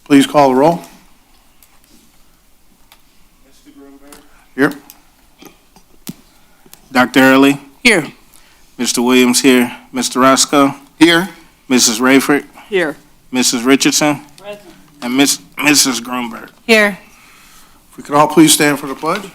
Please call the roll. Mr. Grunberg. Here. Dr. Early, Here. Mr. Williams here, Mr. Roscoe, Here. Mrs. Rayford, Here. Mrs. Richardson, Present. and Mrs. Grunberg. Here. If we could all please stand for the pledge.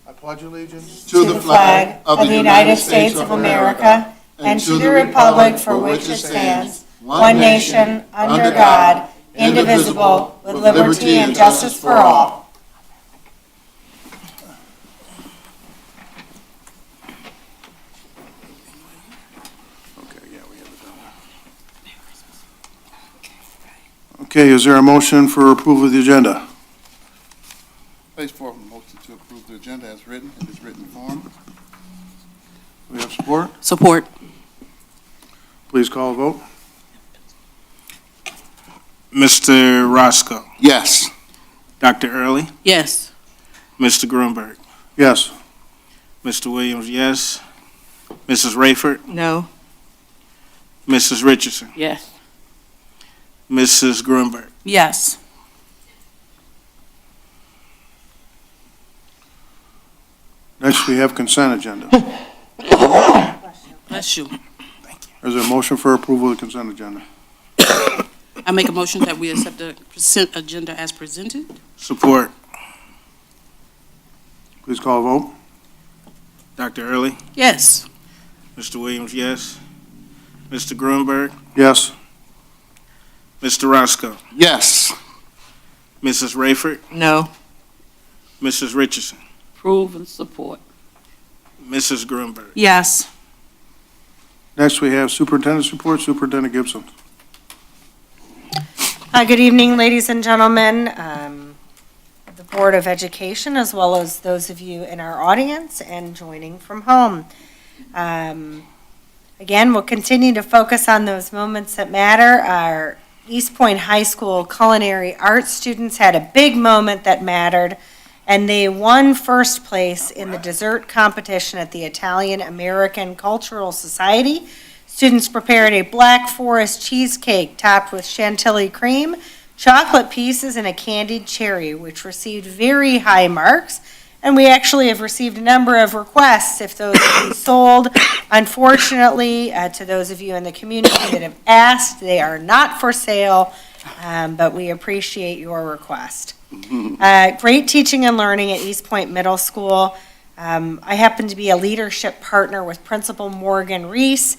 I pledge allegiance to the flag of the United States of America and to the republic for which it stands, one nation, under God, indivisible, with liberty and justice for all. Okay, yeah, we have it done. Okay, is there a motion for approval of the agenda? Place for a motion to approve the agenda as written in its written form. Do we have support? Support. Please call the vote. Mr. Roscoe, Yes. Dr. Early, Yes. Mr. Grunberg, Yes. Mr. Williams, yes, Mrs. Rayford, No. Mrs. Richardson, Yes. Mrs. Grunberg. Yes. Next, we have consent agenda. Bless you. Is there a motion for approval of the consent agenda? I make a motion that we accept the consent agenda as presented. Support. Please call the vote. Dr. Early, Yes. Mr. Williams, yes, Mr. Grunberg, Yes. Mr. Roscoe, Yes. Mrs. Rayford, No. Mrs. Richardson, Approve and support. Mrs. Grunberg. Yes. Next, we have superintendent's report. Superintendent Gibson. Good evening, ladies and gentlemen, the Board of Education, as well as those of you in our audience and joining from home. Again, we'll continue to focus on those moments that matter. Our East Point High School culinary arts students had a big moment that mattered, and they won first place in the dessert competition at the Italian American Cultural Society. Students prepared a Black Forest cheesecake topped with chantilly cream, chocolate pieces, and a candied cherry, which received very high marks. And we actually have received a number of requests if those can be sold. Unfortunately, to those of you in the community that have asked, they are not for sale, but we appreciate your request. Great teaching and learning at East Point Middle School. I happen to be a leadership partner with Principal Morgan Reese,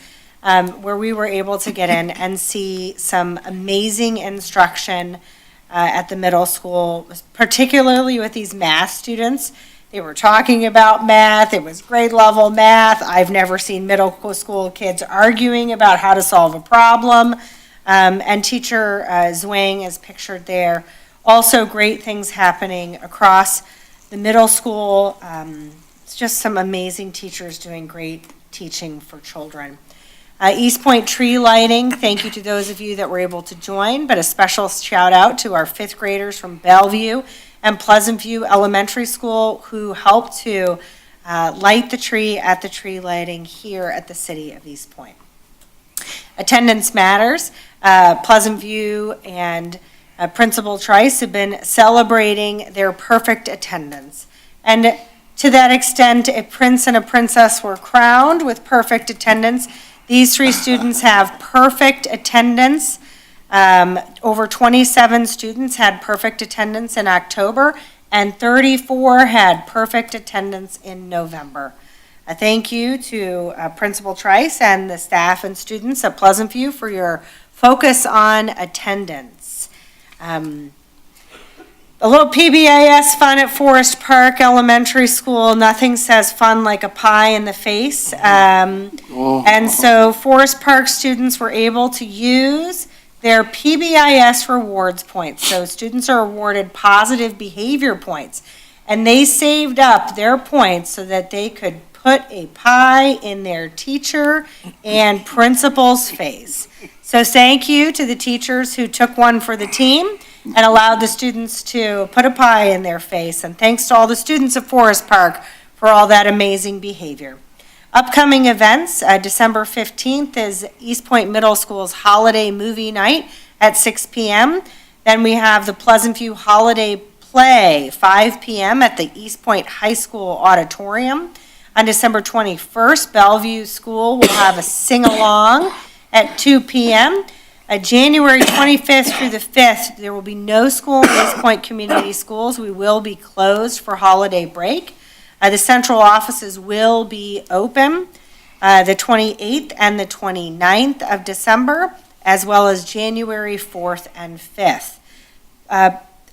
where we were able to get in and see some amazing instruction at the middle school, particularly with these math students. They were talking about math. It was grade level math. I've never seen middle school kids arguing about how to solve a problem. And teacher Zwang is pictured there. Also great things happening across the middle school. It's just some amazing teachers doing great teaching for children. East Point tree lighting, thank you to those of you that were able to join, but a special shout out to our fifth graders from Bellevue and Pleasant View Elementary School who helped to light the tree at the tree lighting here at the city of East Point. Attendance matters. Pleasant View and Principal Trice have been celebrating their perfect attendance. And to that extent, a prince and a princess were crowned with perfect attendance. These three students have perfect attendance. Over 27 students had perfect attendance in October, and 34 had perfect attendance in November. A thank you to Principal Trice and the staff and students at Pleasant View for your focus on attendance. A little PBIS fun at Forest Park Elementary School. Nothing says fun like a pie in the face. And so Forest Park students were able to use their PBIS rewards points. So students are awarded positive behavior points. And they saved up their points so that they could put a pie in their teacher and principal's face. So thank you to the teachers who took one for the team and allowed the students to put a pie in their face. And thanks to all the students at Forest Park for all that amazing behavior. Upcoming events, December 15th is East Point Middle School's Holiday Movie Night at 6 p.m. Then we have the Pleasant View Holiday Play, 5 p.m. at the East Point High School Auditorium. On December 21st, Bellevue School will have a sing-along at 2 p.m. January 25th through the 5th, there will be no school in East Point Community Schools. We will be closed for holiday break. The central offices will be open the 28th and the 29th of December, as well as January 4th and 5th.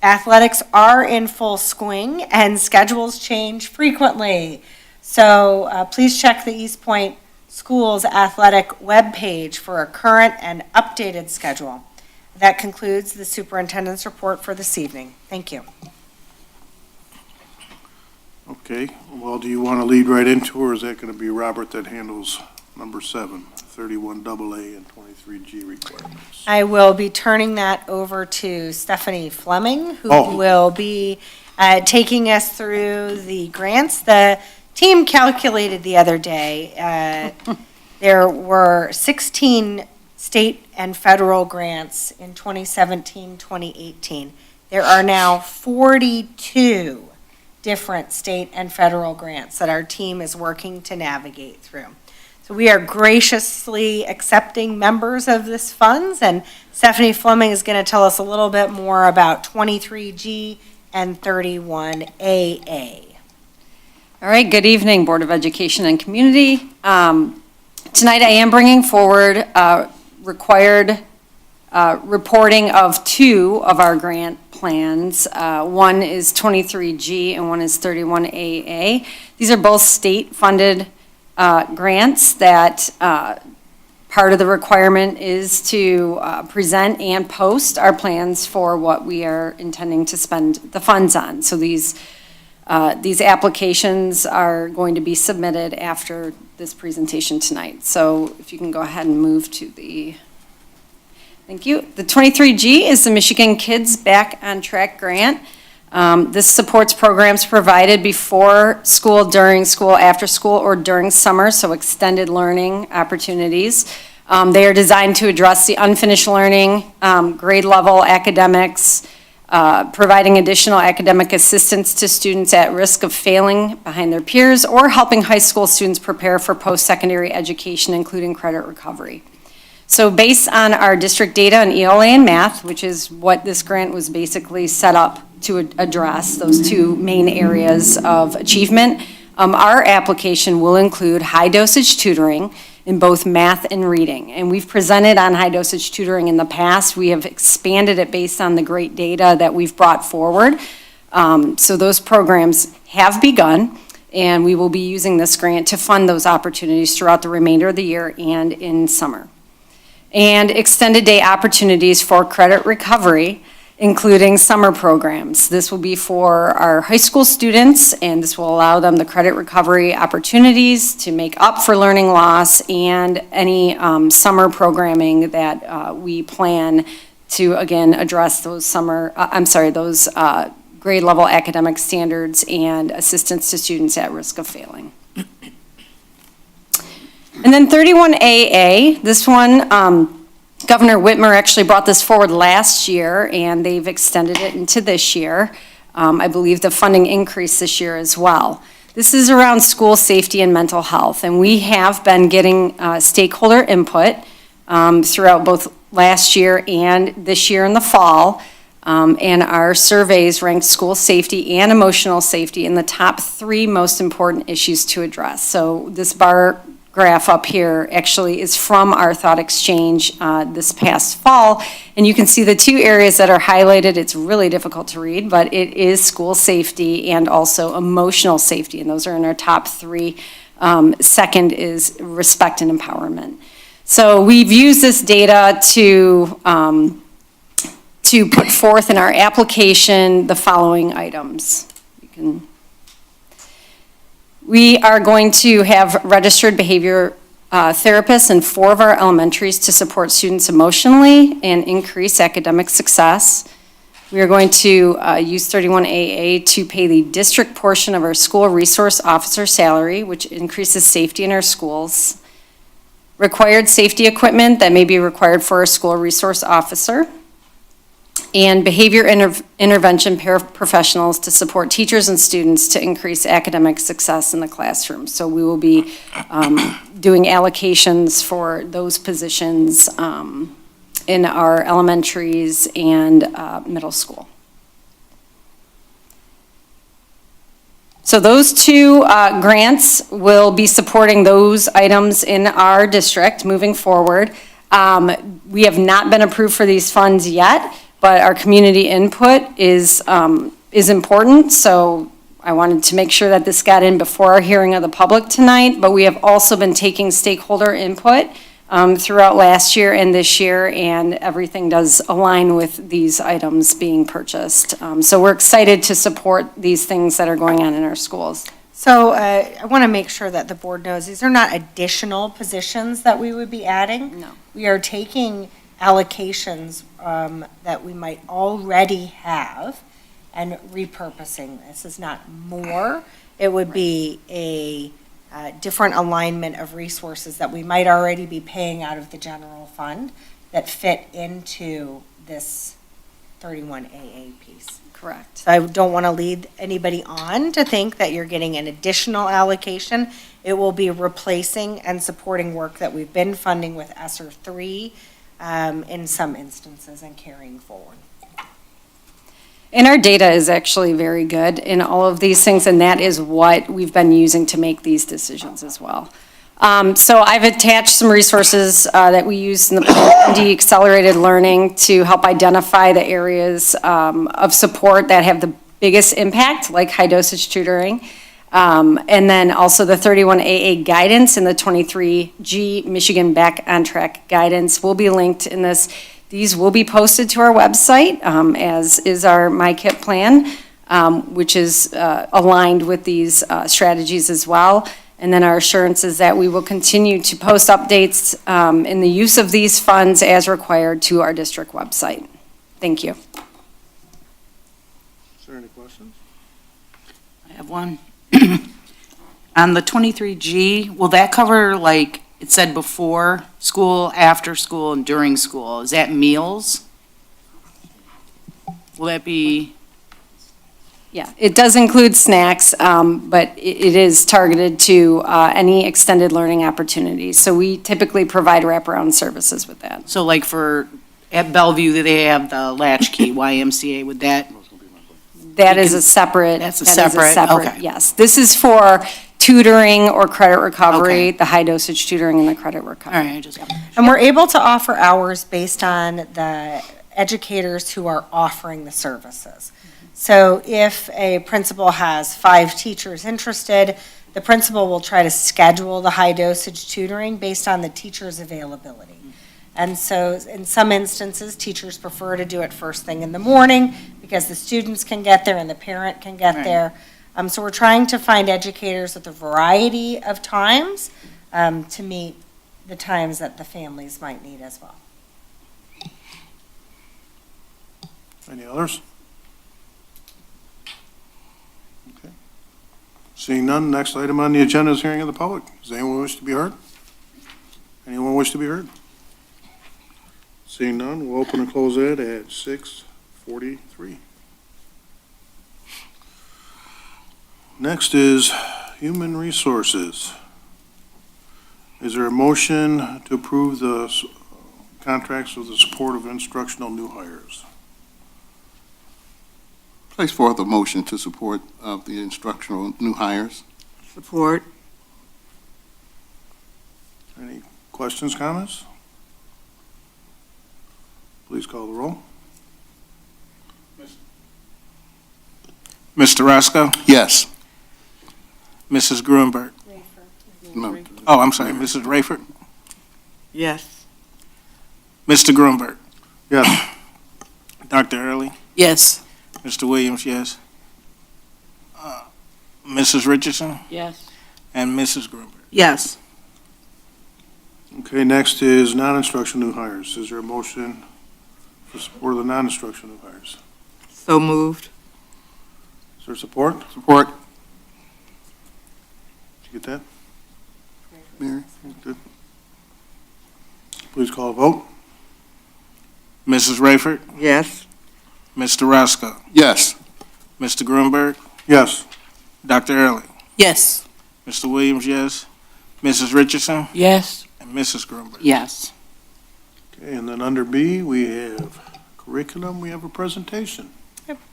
Athletics are in full swing and schedules change frequently. So please check the East Point Schools athletic webpage for a current and updated schedule. That concludes the superintendent's report for this evening. Thank you. Okay, well, do you want to lead right into, or is that going to be Robert that handles number 7, 31AA and 23G requirements? I will be turning that over to Stephanie Fleming, who Oh. will be taking us through the grants. The team calculated the other day, there were 16 state and federal grants in 2017, 2018. There are now 42 different state and federal grants that our team is working to navigate through. So we are graciously accepting members of this funds, and Stephanie Fleming is going to tell us a little bit more about 23G and 31AA. All right, good evening, Board of Education and Community. Tonight I am bringing forward required reporting of 2 of our grant plans. One is 23G and one is 31AA. These are both state-funded grants that part of the requirement is to present and post our plans for what we are intending to spend the funds on. So these applications are going to be submitted after this presentation tonight. So if you can go ahead and move to the, thank you. The 23G is the Michigan Kids Back on Track grant. This supports programs provided before school, during school, after school, or during summer, so extended learning opportunities. They are designed to address the unfinished learning, grade level academics, providing additional academic assistance to students at risk of failing behind their peers, or helping high school students prepare for post-secondary education, including credit recovery. So based on our district data on ELA and math, which is what this grant was basically set up to address, those 2 main areas of achievement, our application will include high-dosage tutoring in both math and reading. And we've presented on high-dosage tutoring in the past. We have expanded it based on the great data that we've brought forward. So those programs have begun, and we will be using this grant to fund those opportunities throughout the remainder of the year and in summer. And extended day opportunities for credit recovery, including summer programs. This will be for our high school students, and this will allow them the credit recovery opportunities to make up for learning loss and any summer programming that we plan to, again, address those those grade level academic standards and assistance to students at risk of failing. And then 31AA, this one, Governor Whitmer actually brought this forward last year, and they've extended it into this year. I believe the funding increased this year as well. This is around school safety and mental health, and we have been getting stakeholder input throughout both last year and this year in the fall, and our surveys ranked school safety and emotional safety in the top 3 most important issues to address. So this bar graph up here actually is from our thought exchange this past fall, and you can see the 2 areas that are highlighted. It's really difficult to read, but it is school safety and also emotional safety, and those are in our top 3. Second is respect and empowerment. So we've used this data to put forth in our application the following items. We are going to have registered behavior therapists in 4 of our elementaries to support students emotionally and increase academic success. We are going to use 31AA to pay the district portion of our school resource officer salary, which increases safety in our schools. Required safety equipment that may be required for a school resource officer. And behavior intervention paraprofessionals to support teachers and students to increase academic success in the classroom. So we will be doing allocations for those positions in our elementaries and middle school. So those two grants will be supporting those items in our district moving forward. We have not been approved for these funds yet, but our community input is important. So I wanted to make sure that this got in before our hearing of the public tonight, but we have also been taking stakeholder input throughout last year and this year, and everything does align with these items being purchased. So we're excited to support these things that are going on in our schools. So I want to make sure that the board knows these are not additional positions that we would be adding. No. We are taking allocations that we might already have and repurposing. This is not more. It would be a different alignment of resources that we might already be paying out of the general fund that fit into this 31AA piece. Correct. So I don't want to lead anybody on to think that you're getting an additional allocation. It will be replacing and supporting work that we've been funding with ESSER 3 in some instances and carrying forward. And our data is actually very good in all of these things, and that is what we've been using to make these decisions as well. So I've attached some resources that we use in the MD Accelerated Learning to help identify the areas of support that have the biggest impact, like high dosage tutoring. And then also the 31AA guidance and the 23G Michigan Back on Track guidance will be linked in this. These will be posted to our website, as is our MyKit plan, which is aligned with these strategies as well. And then our assurance is that we will continue to post updates in the use of these funds as required to our district website. Thank you. Is there any questions? I have one. On the 23G, will that cover, like it said before, school, after school, and during school? Is that meals? Will that be, Yeah, it does include snacks, but it is targeted to any extended learning opportunities. So we typically provide wraparound services with that. so like for, at Bellevue, they have the latchkey, YMCA, would that? That is a separate. That's a that is separate, okay. Yes, this is for tutoring or credit recovery, Okay. the high dosage tutoring and the credit All recovery. right, I just. And we're able to offer hours based on the educators who are offering the services. So if a principal has 5 teachers interested, the principal will try to schedule the high dosage tutoring based on the teacher's availability. And so in some instances, teachers prefer to do it first thing in the morning because the students can get there and the parent can get Right. there. So we're trying to find educators with a variety of times to meet the times that the families might need as well. Any others? Okay. Seeing none, next item on the agenda is hearing of the public. Does anyone wish to be heard? Anyone wish to be heard? Seeing none, we'll open and close it at 6:43. Next is Human Resources. Is there a motion to approve the contracts with the support of instructional new hires? Place forth a motion to support of the instructional new hires. Support. Any questions, comments? Please call the roll. Mr. Roscoe? Yes. Mrs. Grunberg? No. Oh, I'm sorry, Mrs. Rayford? Yes. Mr. Grunberg? Yes. Dr. Early? Yes. Mr. Williams, yes. Mrs. Richardson? Yes. And Mrs. Grunberg? Yes. Okay, next is non-instructional new hires. Is there a motion for support of the non-instructional new hires? So moved. Is there support? Support. Did you get that? Mary? Good. Please call a vote. Mrs. Rayford, Yes. Mr. Roscoe, Yes. Mr. Grunberg, Yes. Dr. Early, Yes. Mr. Williams, yes. Mrs. Richardson, Yes. and Mrs. Grunberg. Yes. Okay, and then under B, we have curriculum, we have a presentation.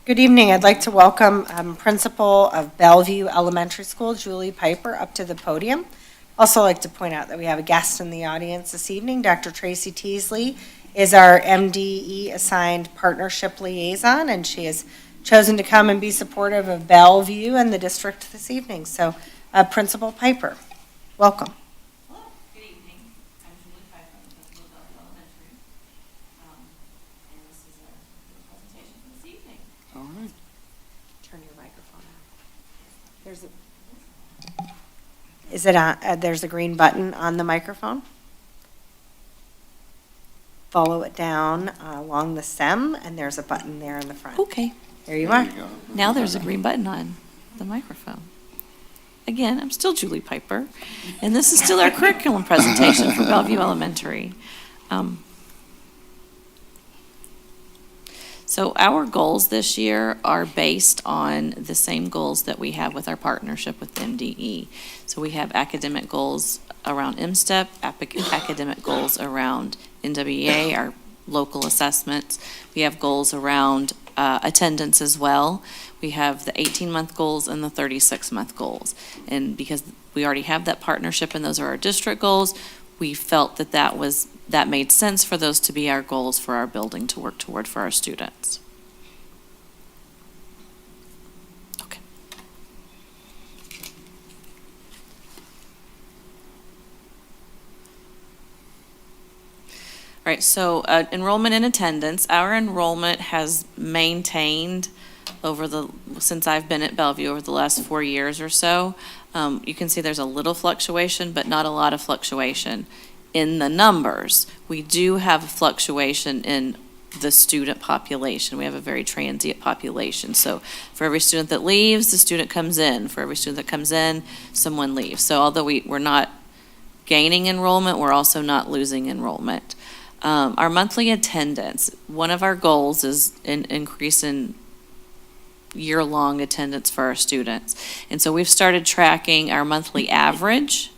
Good evening. I'd like to welcome Principal of Bellevue Elementary School, Julie Piper, up to the podium. Also like to point out that we have a guest in the audience this evening. Dr. Tracy Teasley is our MDE assigned partnership liaison, and she has chosen to come and be supportive of Bellevue and the district this evening. So, Principal Piper, welcome. Good evening. I'm Julie Piper, principal of Bellevue Elementary. And this is our presentation for this evening. All right. Turn your microphone on. Is it on, there's a green button on the microphone? Follow it down along the stem, and there's a button there in the front. Okay, There you There are. you go. now there's a green button on the microphone. Again, I'm still Julie Piper, and this is still our curriculum presentation for Bellevue Elementary. So our goals this year are based on the same goals that we have with our partnership with MDE. So we have academic goals around MSTEP, academic goals around NWEA, our local assessments. We have goals around attendance as well. We have the 18-month goals and the 36-month goals. And because we already have that partnership and those are our district goals, we felt that that made sense for those to be our goals for our building to work toward for our students. Okay. All right, so enrollment and attendance. Our enrollment has maintained since I've been at Bellevue over the last 4 years or so. You can see there's a little fluctuation, but not a lot of fluctuation in the numbers. We do have a fluctuation in the student population. We have a very transient population. So for every student that leaves, the student comes in. For every student that comes in, someone leaves. So although we're not gaining enrollment, we're also not losing enrollment. Our monthly attendance, one of our goals is an increase in year-long attendance for our students. And so we've started tracking our monthly average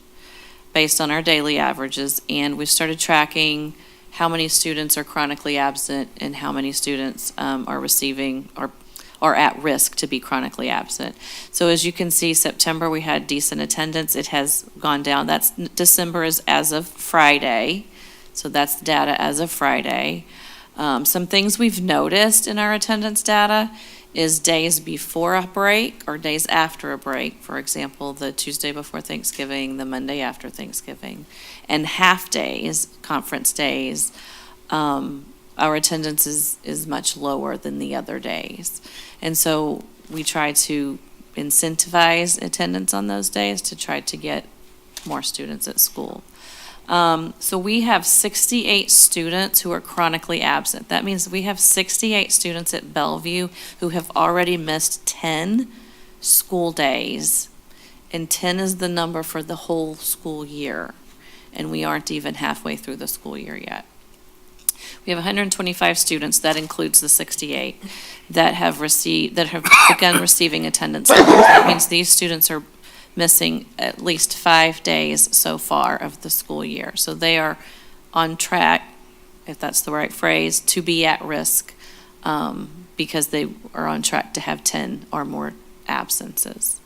based on our daily averages, and we've started tracking how many students are chronically absent and how many students are receiving or are at risk to be chronically absent. So as you can see, September we had decent attendance. It has gone down. December is as of Friday, so that's the data as of Friday. Some things we've noticed in our attendance data is days before a break or days after a break. For example, the Tuesday before Thanksgiving, the Monday after Thanksgiving, and half days, conference days, our attendance is much lower than the other days. And so we try to incentivize attendance on those days to try to get more students at school. So we have 68 students who are chronically absent. That means we have 68 students at Bellevue who have already missed 10 school days, and 10 is the number for the whole school year, and we aren't even halfway through the school year yet. We have 125 students, that includes the 68, that have begun receiving attendance. That means these students are missing at least 5 days so far of the school year. So they are on track, if that's the right phrase, to be at risk because they are on track to have 10 or more absences.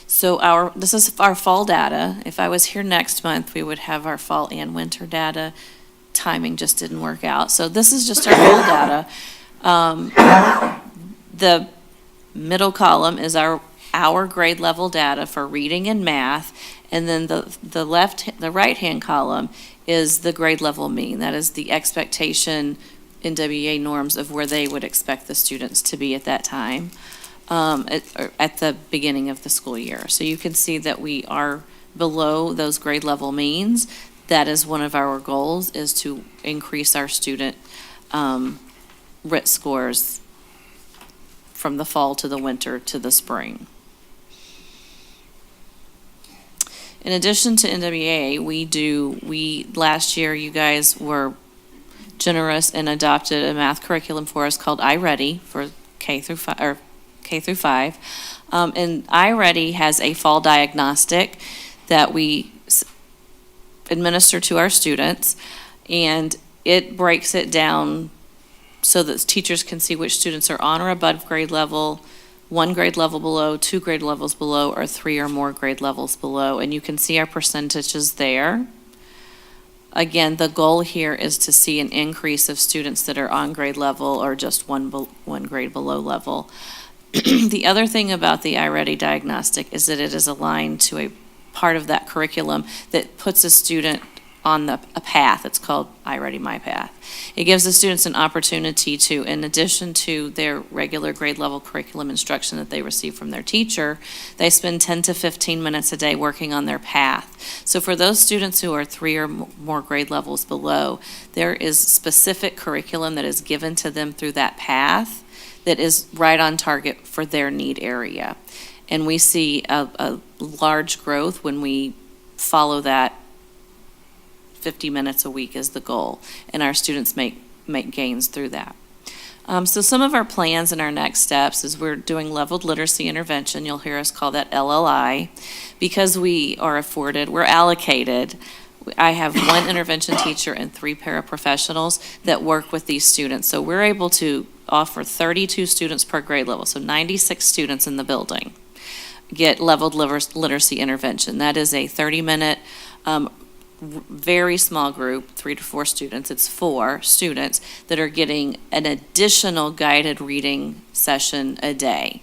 So this is our fall data. If I was here next month, we would have our fall and winter data. Timing just didn't work out. So this is just our fall data. The middle column is our grade level data for reading and math, and then the right-hand column is the grade level mean. That is the expectation in WEA norms of where they would expect the students to be at that time, at the beginning of the school year. So you can see that we are below those grade level means. that is one of our goals, is to increase our student RIT scores from the fall to the winter to the spring. In addition to NWA, last year, you guys were generous and adopted a math curriculum for us called iReady for K through 5. And iReady has a fall diagnostic that we administer to our students, and it breaks it down so that teachers can see which students are on or above grade level, 1 grade level below, 2 grade levels below, or 3 or more grade levels below. And you can see our percentages there. Again, the goal here is to see an increase of students that are on grade level or just one grade below level. The other thing about the iReady diagnostic is that it is aligned to a part of that curriculum that puts a student on a path. It's called iReady My Path. It gives the students an opportunity to, in addition to their regular grade level curriculum instruction that they receive from their teacher, they spend 10 to 15 minutes a day working on their path. So for those students who are 3 or more grade levels below, there is specific curriculum that is given to them through that path that is right on target for their need area. And we see a large growth when we follow that. 50 minutes a week is the goal, and our students make gains through that. So some of our plans and our next steps is we're doing leveled literacy intervention. You'll hear us call that LLI, because we're allocated. I have 1 intervention teacher and 3 paraprofessionals that work with these students. So we're able to offer 32 students per grade level, so 96 students in the building get leveled literacy intervention. That is a 30-minute very small group, 3 to 4 students. It's 4 students that are getting an additional guided reading session a day.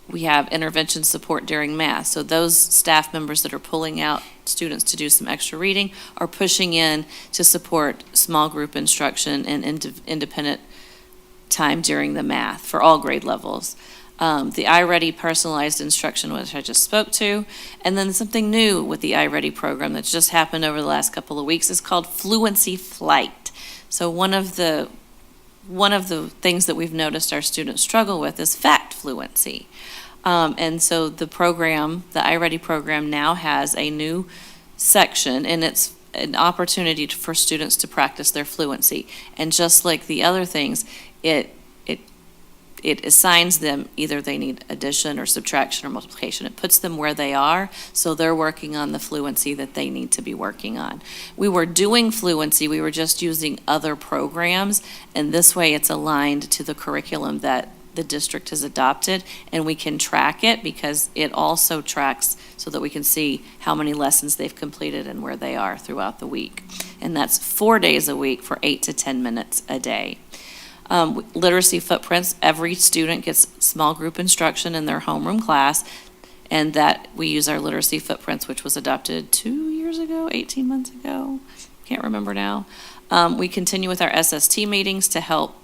We have intervention support during math. So those staff members that are pulling out students to do some extra reading are pushing in to support small group instruction and independent time during the math for all grade levels. The iReady personalized instruction, which I just spoke to, and then something new with the iReady program that's just happened over the last couple of weeks is called Fluency Flight. So one of the things that we've noticed our students struggle with is fact fluency. And so the iReady program now has a new section, and it's an opportunity for students to practice their fluency. And just like the other things, it assigns them, either they need addition or subtraction or multiplication. It puts them where they are, so they're working on the fluency that they need to be working on. We were doing fluency, we were just using other programs, and this way it's aligned to the curriculum that the district has adopted, and we can track it because it also tracks so that we can see how many lessons they've completed and where they are throughout the week. And that's 4 days a week for 8 to 10 minutes a day. Literacy footprints, every student gets small group instruction in their homeroom class, and that we use our literacy footprints, which was adopted 2 years ago, 18 months ago, can't remember now. We continue with our SST meetings to help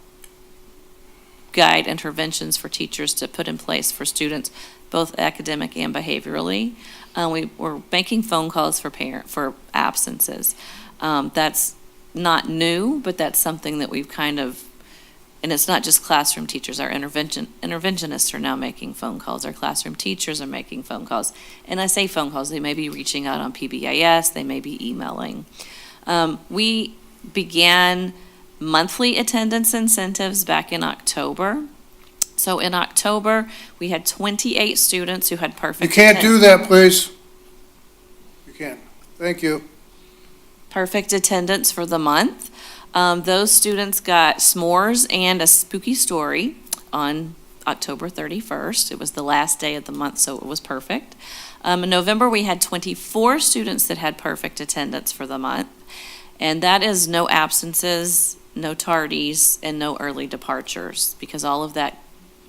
guide interventions for teachers to put in place for students, both academic and behaviorally. We're making phone calls for absences. That's not new, but that's something that we've and it's not just classroom teachers. Our interventionists are now making phone calls. Our classroom teachers are making phone calls. And I say phone calls, they may be reaching out on PBIS, they may be emailing. We began monthly attendance incentives back in October. So in October, we had 28 students who had perfect You can't do that, please. You can't. Thank you. perfect attendance for the month. Those students got s'mores and a spooky story on October 31st. It was the last day of the month, so it was perfect. In November, we had 24 students that had perfect attendance for the month, and that is no absences, no tardies, and no early departures, because all of that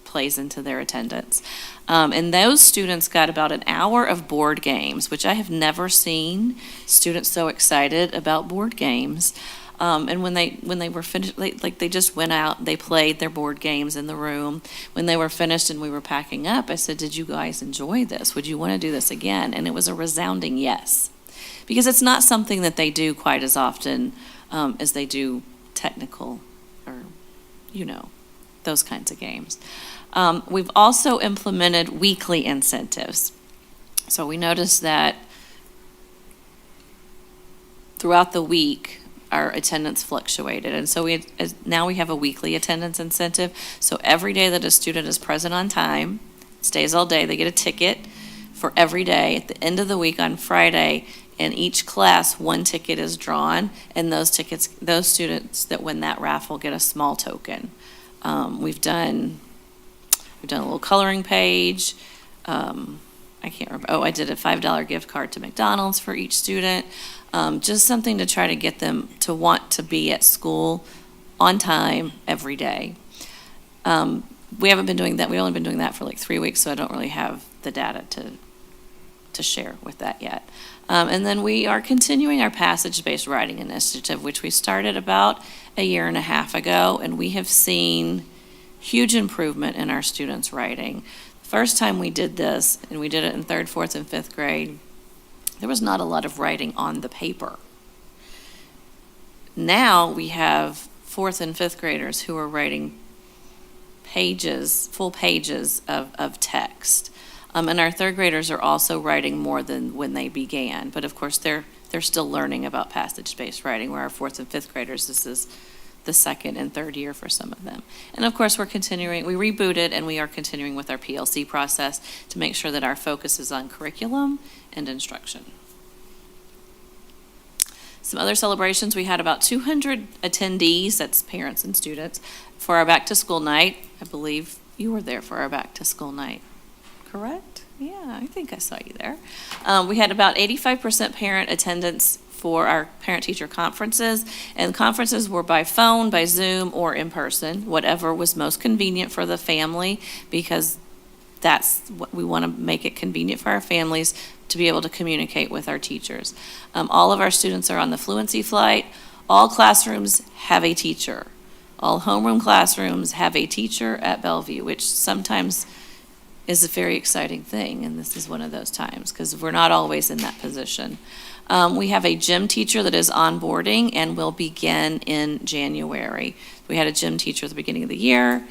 plays into their attendance. And those students got about an hour of board games, which I have never seen students so excited about board games. And when they were finished, they just went out, they played their board games in the room. When they were finished and we were packing up, I said, "Did you guys enjoy this? Would you want to do this again?" And it was a resounding yes. because it's not something that they do quite as often as they do technical or, those kinds of games. We've also implemented weekly incentives. So we noticed that throughout the week, our attendance fluctuated. And so now we have a weekly attendance incentive. So every day that a student is present on time, stays all day, they get a ticket for every day. At the end of the week on Friday, in each class, one ticket is drawn, and those students that win that raffle get a small token. We've done a little coloring page. I can't remember. Oh, I did a $5 gift card to McDonald's for each student. Just something to try to get them to want to be at school on time every day. We haven't been doing that. We've only been doing that for like 3 weeks, so I don't really have the data to share with that yet. And then we are continuing our passage-based writing initiative, which we started about a year and a half ago, and we have seen huge improvement in our students' writing. The first time we did this, and we did it in 3rd, 4th, and 5th grade, there was not a lot of writing on the paper. Now we have 4th and 5th graders who are writing full pages of text. And our 3rd graders are also writing more than when they began. But of course, they're still learning about passage-based writing, where our 4th and 5th graders, this is the 2nd and 3rd year for some of them. And of course, we rebooted, and we are continuing with our PLC process to make sure that our focus is on curriculum and instruction. Some other celebrations, we had about 200 attendees, that's parents and students, for our back-to-school night. I believe you were there for our back-to-school night, correct? Yeah, I think I saw you there. We had about 85% parent attendance for our parent-teacher conferences, and conferences were by phone, by Zoom, or in person, whatever was most convenient for the family, because that's what we want to make it convenient for our families to be able to communicate with our teachers. All of our students are on the Fluency Flight. All classrooms have a teacher. All homeroom classrooms have a teacher at Bellevue, which sometimes is a very exciting thing, and this is one of those times, because we're not always in that position. We have a gym teacher that is onboarding and will begin in January. We had a gym teacher at the beginning of the year.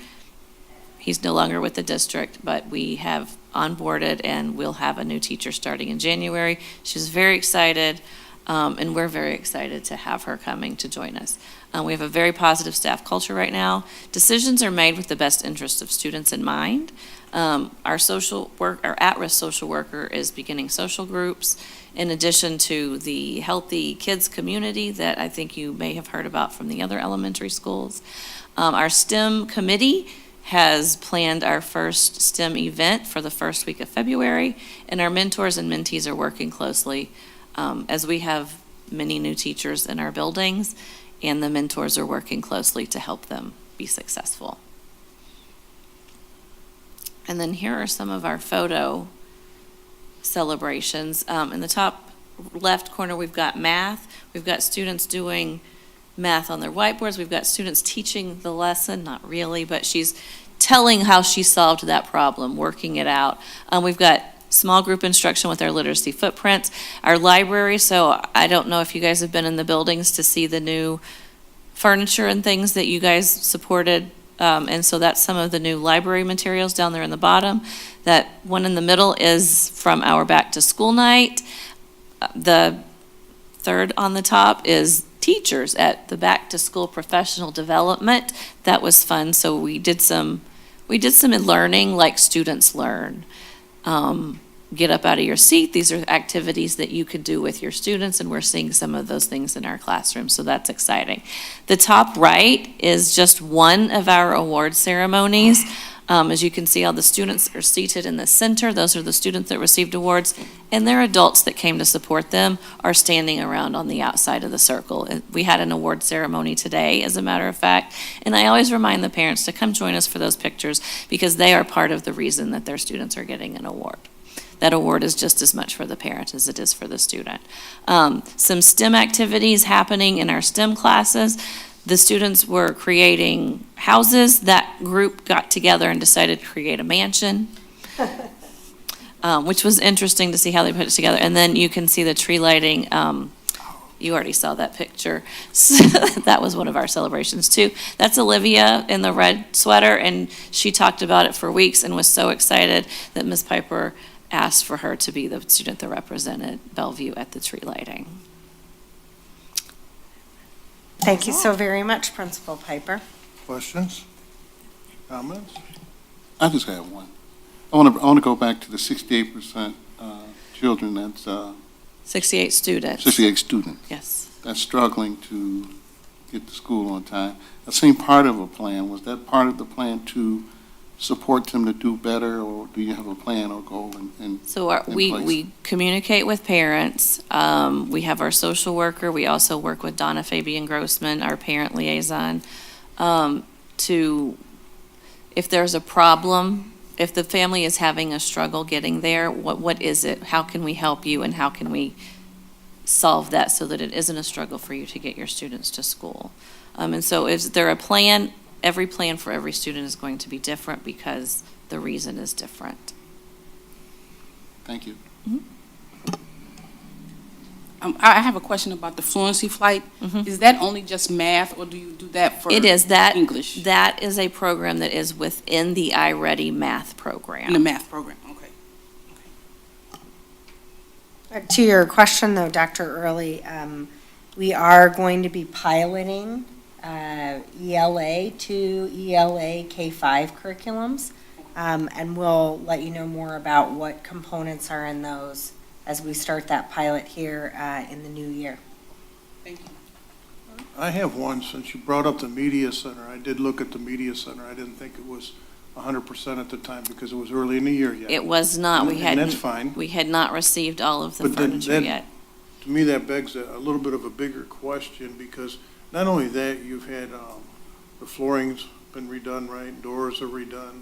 He's no longer with the district, but we have onboarded, and we'll have a new teacher starting in January. She's very excited, and we're very excited to have her coming to join us. We have a very positive staff culture right now. Decisions are made with the best interests of students in mind. Our at-risk social worker is beginning social groups, in addition to the Healthy Kids community that I think you may have heard about from the other elementary schools. Our STEM committee has planned our first STEM event for the first week of February, and our mentors and mentees are working closely as we have many new teachers in our buildings, and the mentors are working closely to help them be successful. And then here are some of our photo celebrations. In the top left corner, we've got math. We've got students doing math on their whiteboards. We've got students teaching the lesson, not really, but she's telling how she solved that problem, working it out. We've got small group instruction with our literacy footprints. Our library, so I don't know if you guys have been in the buildings to see the new furniture and things that you guys supported. And so that's some of the new library materials down there in the bottom. That one in the middle is from our back to school night. The third on the top is teachers at the back to school professional development. That was fun. So we did some learning like students learn. Get up out of your seat. These are activities that you could do with your students, and we're seeing some of those things in our classroom, so that's exciting. The top right is just one of our award ceremonies. As you can see, all the students are seated in the center. Those are the students that received awards, and their adults that came to support them are standing around on the outside of the circle. We had an award ceremony today, as a matter of fact, and I always remind the parents to come join us for those pictures, because they are part of the reason that their students are getting an award. That award is just as much for the parent as it is for the student. Some STEM activities happening in our STEM classes. The students were creating houses. That group got together and decided to create a mansion. which was interesting to see how they put it together. And then you can see the tree lighting. You already saw that picture. So that was one of our celebrations too. That's Olivia in the red sweater, and she talked about it for weeks and was so excited that Ms. Piper asked for her to be the student that represented Bellevue at the tree lighting. Thank you so very much, Principal Piper. Questions? Comments? I just have one. I want to go back to the 68% children that's 68 students. 68 students Yes. that's struggling to get to school on time. That seemed part of a plan. Was that part of the plan to support them to do better, or do you have a plan or goal in So in place? we communicate with parents. We have our social worker. We also work with Donna Fabian Grossman, our parent liaison, to, if there's a problem, if the family is having a struggle getting there, what is it? How can we help you, and how can we solve that so that it isn't a struggle for you to get your students to school? And so is there a plan? Every plan for every student is going to be different because the reason is different. Thank you. I have a question about the fluency flight. Is that only just math, or do you do that for It is that. English? That is a program that is within the iReady math program. In the math program, okay. To your question, though, Dr. Early, we are going to be piloting ELA to ELA K-5 curriculums, and we'll let you know more about what components are in those as we start that pilot here in the new year. Thank you. I have one, since you brought up the media center. I did look at the media center. I didn't think it was 100% at the time because it was early in the year yet. It was not. We And hadn't. that's fine. We had not received all of the But then furniture that- yet. To me, that begs a little bit of a bigger question, because not only that, you've had, the flooring's been redone, right? Doors are redone,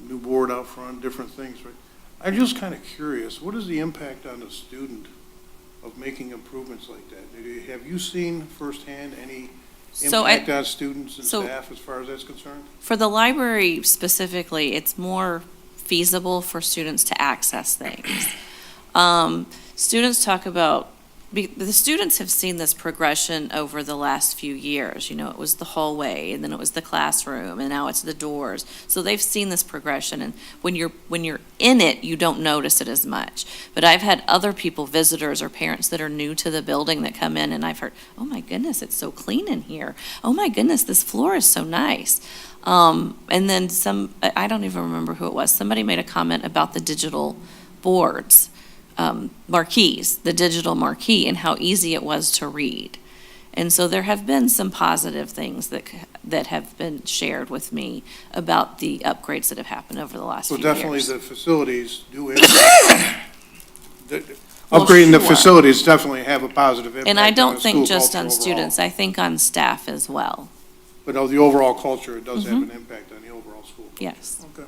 new board out front, different things, right? I'm just kind of curious, what is the impact on the student of making improvements like that? Have you seen firsthand any So impact on students and so- staff as far as that's concerned? For the library specifically, it's more feasible for students to access things. Students talk about, the students have seen this progression over the last few years. You know, it was the hallway, and then it was the classroom, and now it's the doors. So they've seen this progression, and when you're in it, you don't notice it as much. But I've had other people, visitors or parents that are new to the building that come in, and I've heard, oh my goodness, it's so clean in here. Oh my goodness, this floor is so nice. And then I don't even remember who it was, somebody made a comment about the digital boards. Marquees, the digital marquee, and how easy it was to read. And so there have been some positive things that have been shared with me about the upgrades that have happened over the last So few definitely years. the facilities do impact. Upgrading the sure. facilities definitely have a positive impact. And I on don't the think school just culture on overall. students, I think on staff as well. But of the overall culture, it does have Mm-hmm. an impact on the overall school. Yes. Okay.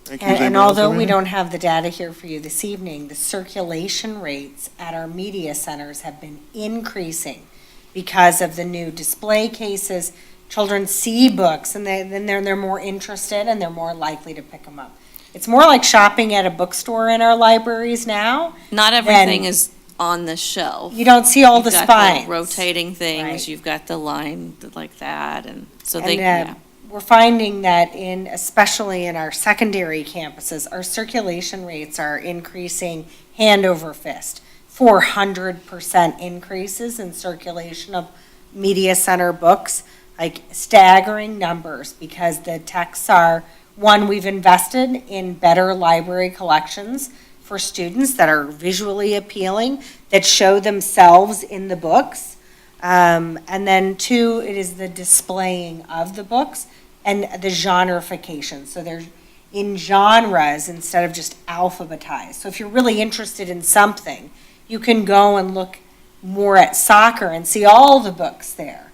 Thank you. And Does anybody else although have we anything? don't have the data here for you this evening, the circulation rates at our media centers have been increasing because of the new display cases. Children see books, and then they're more interested, and they're more likely to pick them up. It's more like shopping at a bookstore in our libraries now. Not everything is on the shelf. You don't see all the You've got spines. rotating things, Right. you've got the line like that, and so And, they, yeah. We're finding that especially in our secondary campuses, our circulation rates are increasing hand over fist. 400% increases in circulation of media center books, like staggering numbers, because the texts are, one, we've invested in better library collections for students that are visually appealing, that show themselves in the books. And then two, it is the displaying of the books and the genreification. So they're in genres instead of just alphabetized. So if you're really interested in something, you can go and look more at soccer and see all the books there,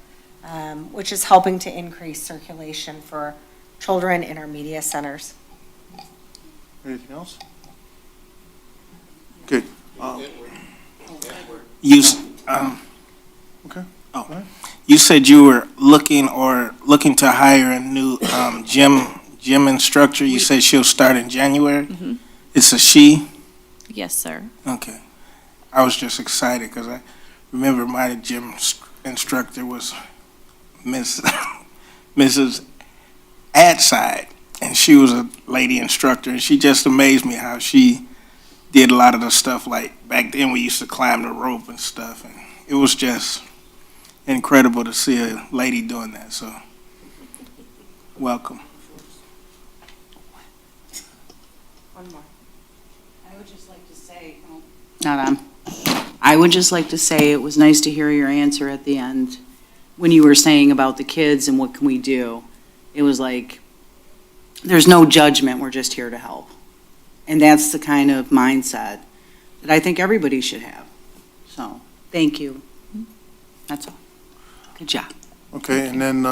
which is helping to increase circulation for children in our media centers. Anything else? Okay. You, Okay. you said you were looking to hire a new gym gym instructor, you said she'll start in January? Mhm. It's a she? Yes, sir. Okay. I was just excited because I remember my gym instructor was Mrs. Adside, and she was a lady instructor, and she just amazed me how she did a lot of the stuff, like back then we used to climb the rope and stuff, and it was just incredible to see a lady doing that, so welcome. I would just like to say, not on. I would just like to say it was nice to hear your answer at the end when you were saying about the kids and what can we do. It was like, there's no judgment, we're just here to help. And that's the kind of mindset that I think everybody should have. So, thank you. That's all. Good job. Okay, and then,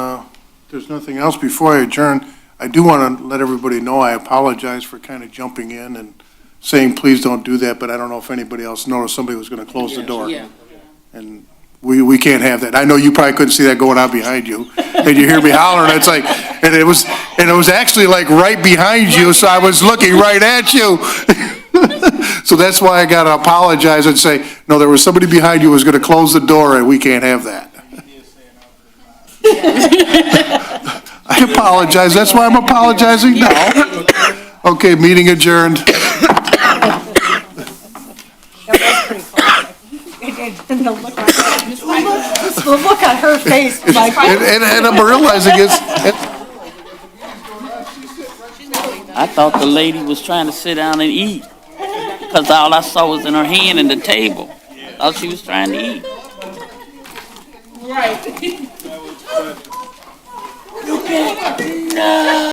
there's nothing else before I adjourn. I do want to let everybody know I apologize for kind of jumping in and saying, please don't do that, but I don't know if anybody else noticed somebody was going to close the door. Yeah. And we can't have that. I know you probably couldn't see that going on behind you. And you hear me hollering, it's like, and it was actually like right behind you, so I was looking right at you. So that's why I got to apologize and say, no, there was somebody behind you who was going to close the door, and we can't have that. I apologize. That's why I'm apologizing now. Okay, meeting adjourned. That was pretty cool. The look on her face, like, And I'm realizing I thought the lady was trying to sit down and eat, because all I saw was in her hand and the table. I thought she was trying to eat. Right.